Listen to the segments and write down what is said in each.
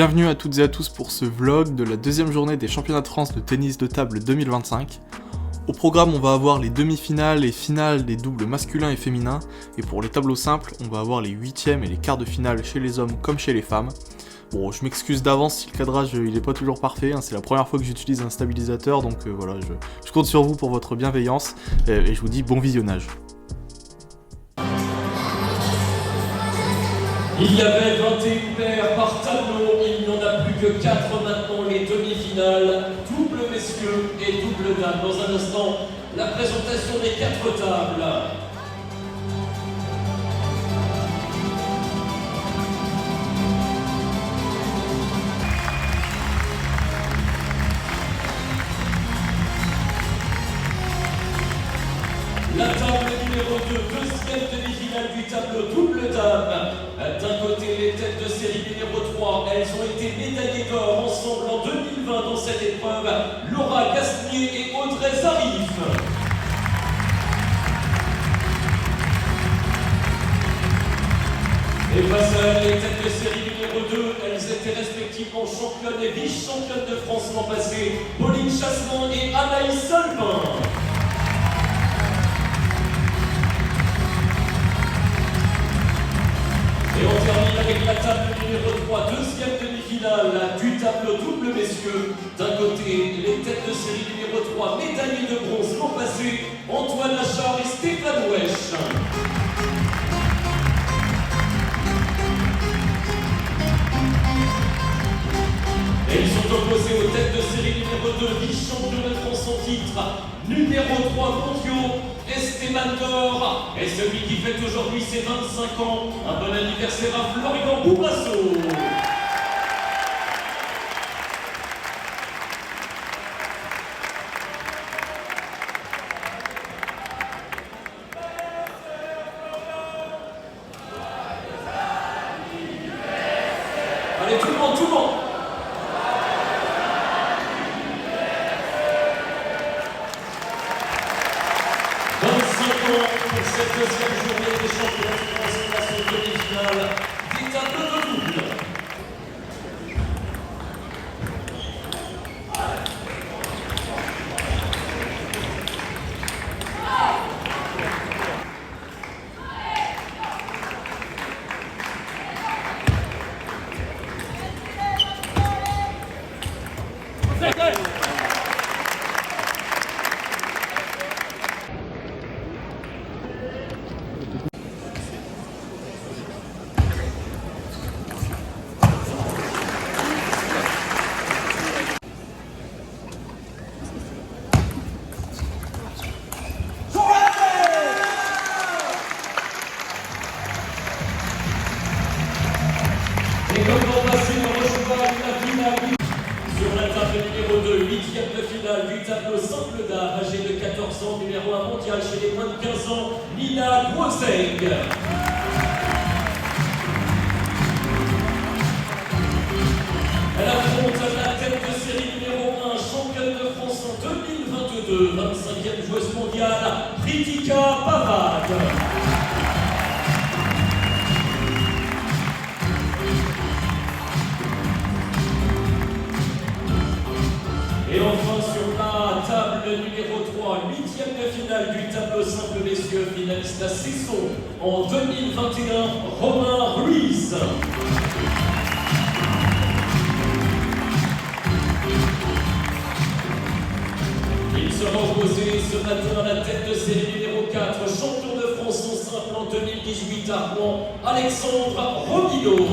Bienvenue à toutes et à tous pour ce vlog de la deuxième journée des championnats de France de tennis de table 2025. Au programme, on va avoir les demi-finales et finales des doubles masculins et féminins, et pour les tableaux simples, on va avoir les huitièmes et les quarts de finale chez les hommes comme chez les femmes. Bon, je m'excuse d'avance si le cadrage il est pas toujours parfait, c'est la première fois que j'utilise un stabilisateur, donc voilà, je compte sur vous pour votre bienveillance, et je vous dis bon visionnage. Il y avait 21 paires par tableau, il n'y en a plus que 4 maintenant, les demi-finales, double messieurs et double dames. Dans un instant, la présentation des 4 tables. La table numéro 2, deuxième demi-finale du tableau double dame. D'un côté, les têtes de série numéro 3, elles ont été médaillées d'or ensemble en 2020 dans cette épreuve. Laura Gasnier et Audrey Zarif. Et face à elles, les têtes de série numéro 2, elles étaient respectivement championnes et vice-championnes de France l'an passé, Pauline Chassement et Anaïs Salvin. Et on termine avec la table numéro 3, deuxième demi-finale du tableau double messieurs. D'un côté, les têtes de série numéro 3, médaillés de bronze l'an passé, Antoine Achard et Stéphane Wesch. Et ils sont opposés aux têtes de série numéro 2, vice-champion de France en titre, numéro 3 mondiaux, Esteban Dor, et celui qui fête aujourd'hui ses 25 ans, un bon anniversaire à Florian Boubrasso. Allez, tout le monde, tout le monde. Pour cette deuxième journée des championnats de France face aux demi-finales des tableaux de double. Et comme on passe le cheval de la finale sur la table numéro 2, huitième de finale du tableau simple dame, âgée de 14 ans, numéro 1 mondial chez les moins de 15 ans, Nina Groseg. Elle affronte la tête de série numéro 1, championne de France en 2022, 25e joueuse mondiale, Pritika Pavad. Et enfin sur la table numéro 3, huitième de finale du tableau simple messieurs, finaliste à Cesson en 2021, Romain Ruiz. Il sera opposé ce matin à la tête de série numéro 4, champion de France en simple en 2018 à Rouen, Alexandre Robineau.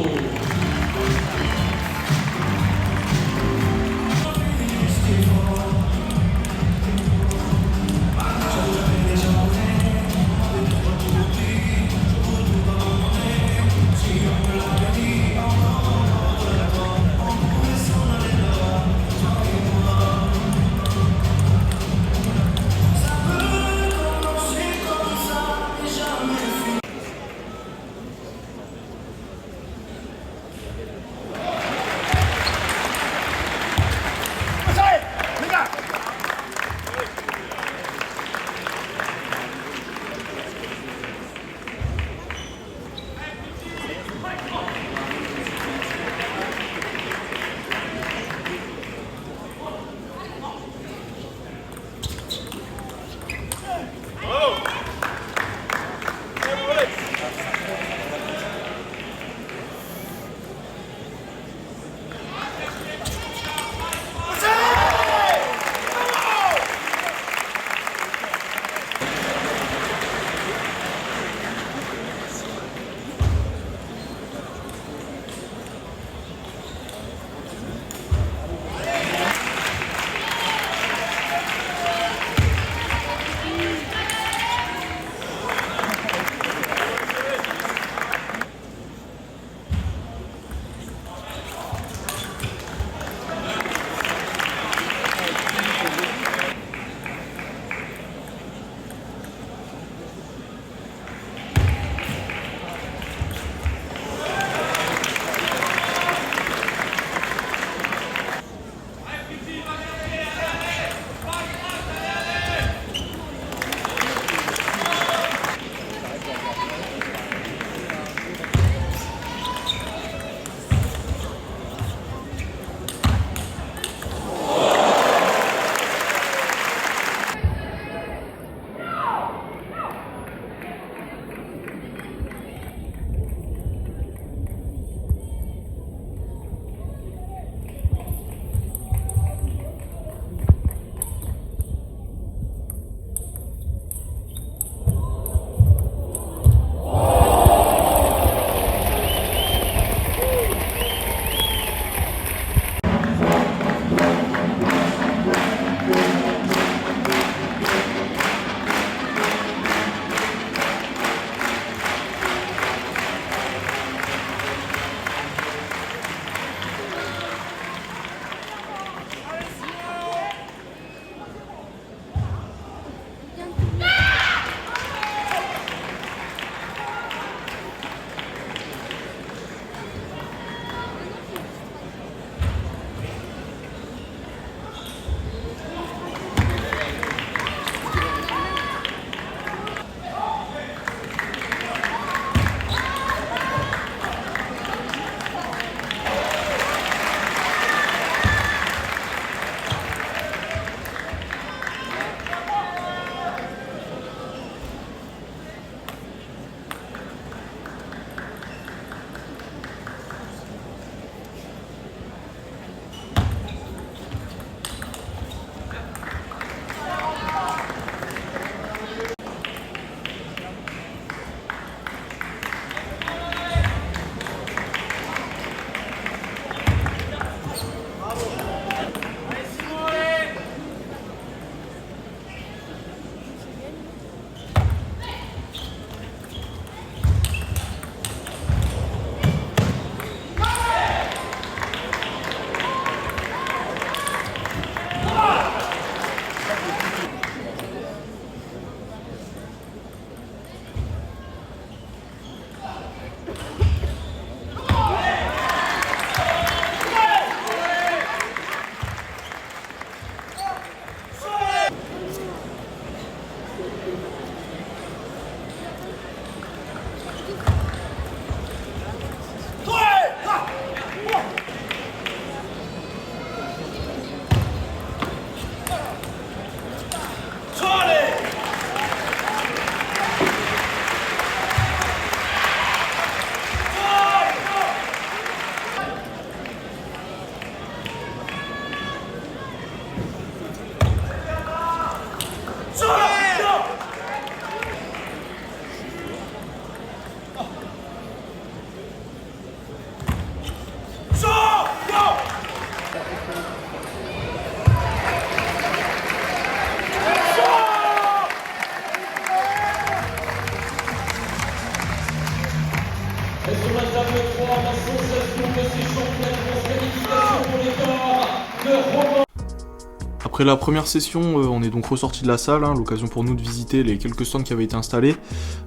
Après la première session, on est donc ressorti de la salle, hein, l'occasion pour nous de visiter les quelques stands qui avaient été installés.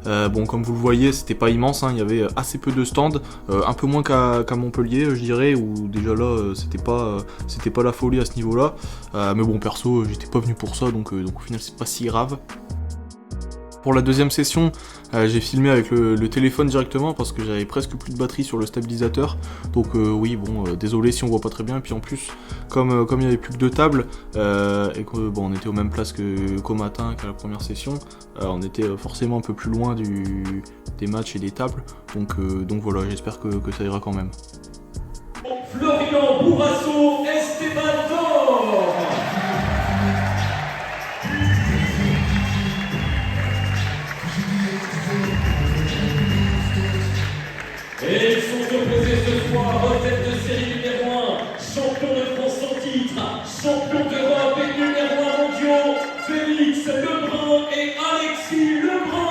Bon, comme vous le voyez, c'était pas immense, hein, il y avait assez peu de stands, un peu moins qu'à Montpellier, je dirais, où déjà là, c'était pas la folie à ce niveau-là. Mais bon, perso, j'étais pas venu pour ça, donc au final, c'est pas si grave. Pour la deuxième session, j'ai filmé avec le téléphone directement parce que j'avais presque plus de batterie sur le stabilisateur. Donc oui, bon, désolé si on voit pas très bien. Et puis en plus, comme il y avait plus que 2 tables et que bon, on était aux mêmes places qu'au matin, qu'à la première session, on était forcément un peu plus loin des matchs et des tables. Donc voilà, j'espère que ça ira quand même. Florian Bourrasso, Esteban Dor. Et ils sont opposés ce soir en tête de série numéro 1, champion de France sans titre, champion d'Europe et numéro 1 mondiaux, Félix Lebrun et Alexis Lebrun.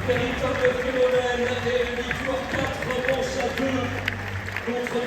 Véritable phénomène et une victoire 4 manches à 2 contre...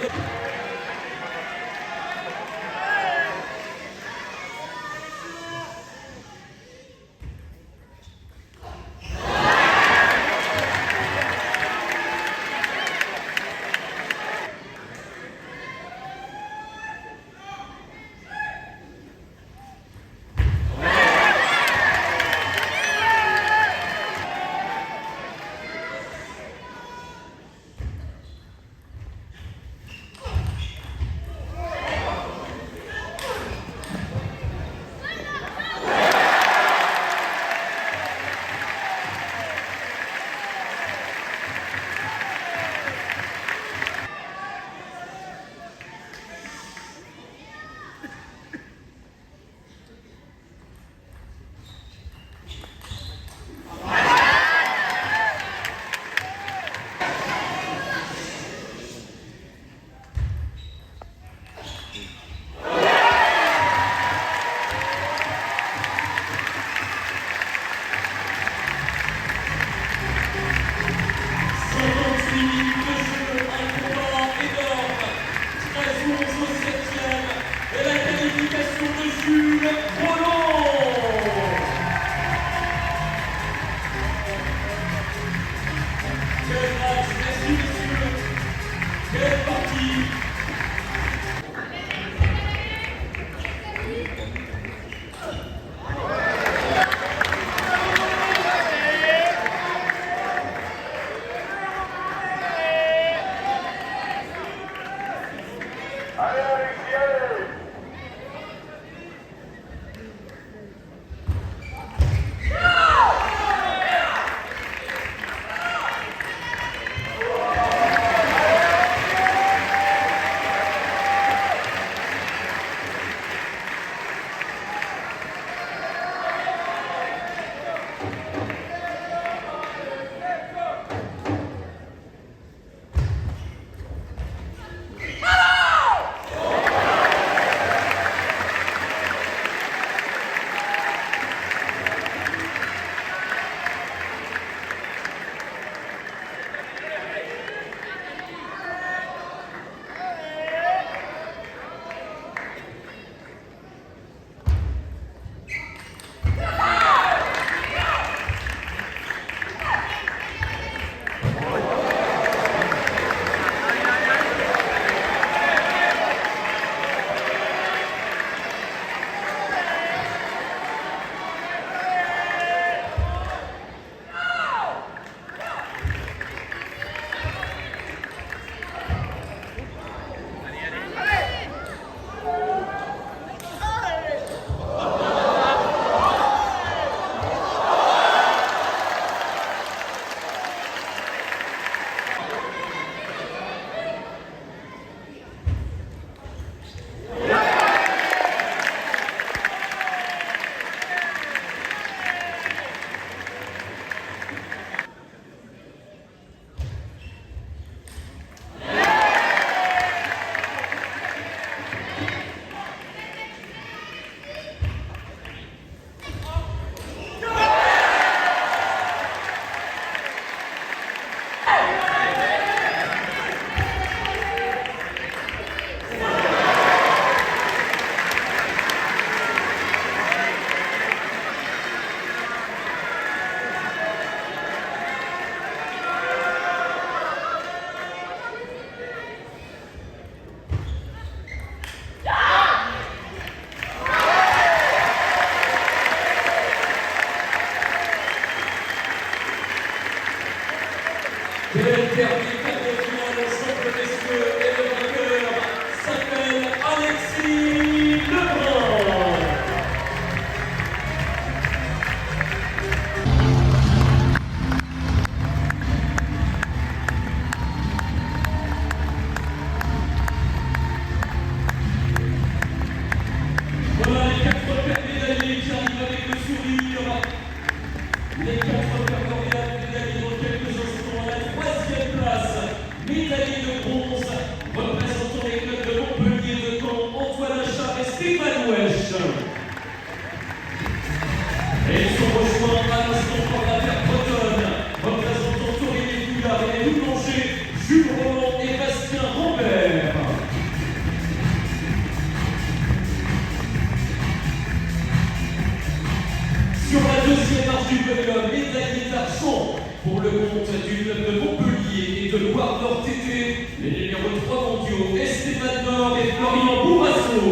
Sur la deuxième marche du podium, médaille d'argent pour le compte du club de Montpellier et de Loire-Nord TT, les numéros 3 mondiaux, Esteban Nord et Florian Bourrasso.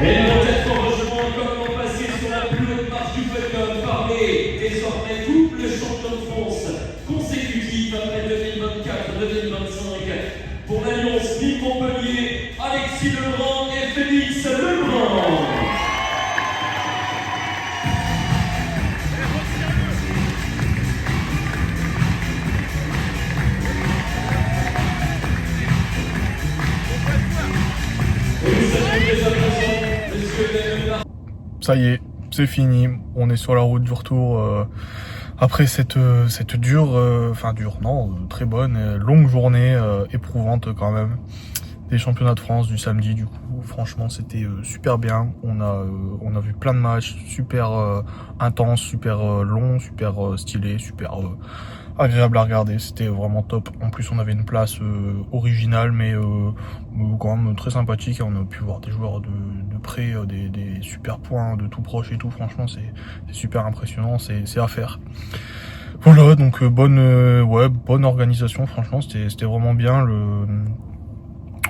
Et nous êtes en rejoint comme l'an passé sur la plus haute marche du podium par les désormais double champion de France consécutive après 2024-2025 pour l'Alliance Nîmes Montpellier, Alexis Lebrun et Félix Lebrun. Ça y est, c'est fini. On est sur la route du retour après cette très bonne, longue journée éprouvante quand même. Des championnats de France du samedi, du coup, franchement, c'était super bien. On a vu plein de matchs super intenses, super longs, super stylés, super agréable à regarder. C'était vraiment top. En plus, on avait une place originale, mais quand même très sympathique. On a pu voir des joueurs de près, des super points de tout proche et tout. Franchement, c'est super impressionnant. C'est à faire. Voilà, donc bonne organisation. Franchement, c'était vraiment bien.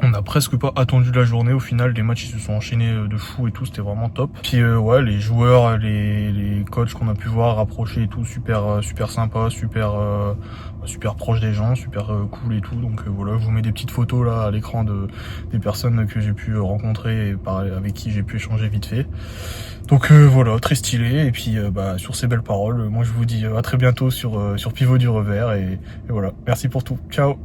On n'a presque pas attendu la journée. Au final, les matchs ils se sont enchaînés de fou et tout, c'était vraiment top. Puis les joueurs, les coachs qu'on a pu voir rapprocher et tout, super sympa, super proche des gens, super cool et tout. Donc voilà, je vous mets des petites photos là à l'écran des personnes que j'ai pu rencontrer et avec qui j'ai pu échanger vite fait. Donc voilà, très stylé. Et puis sur ces belles paroles, moi je vous dis à très bientôt sur Pivot du Revers et voilà. Merci pour tout. Ciao.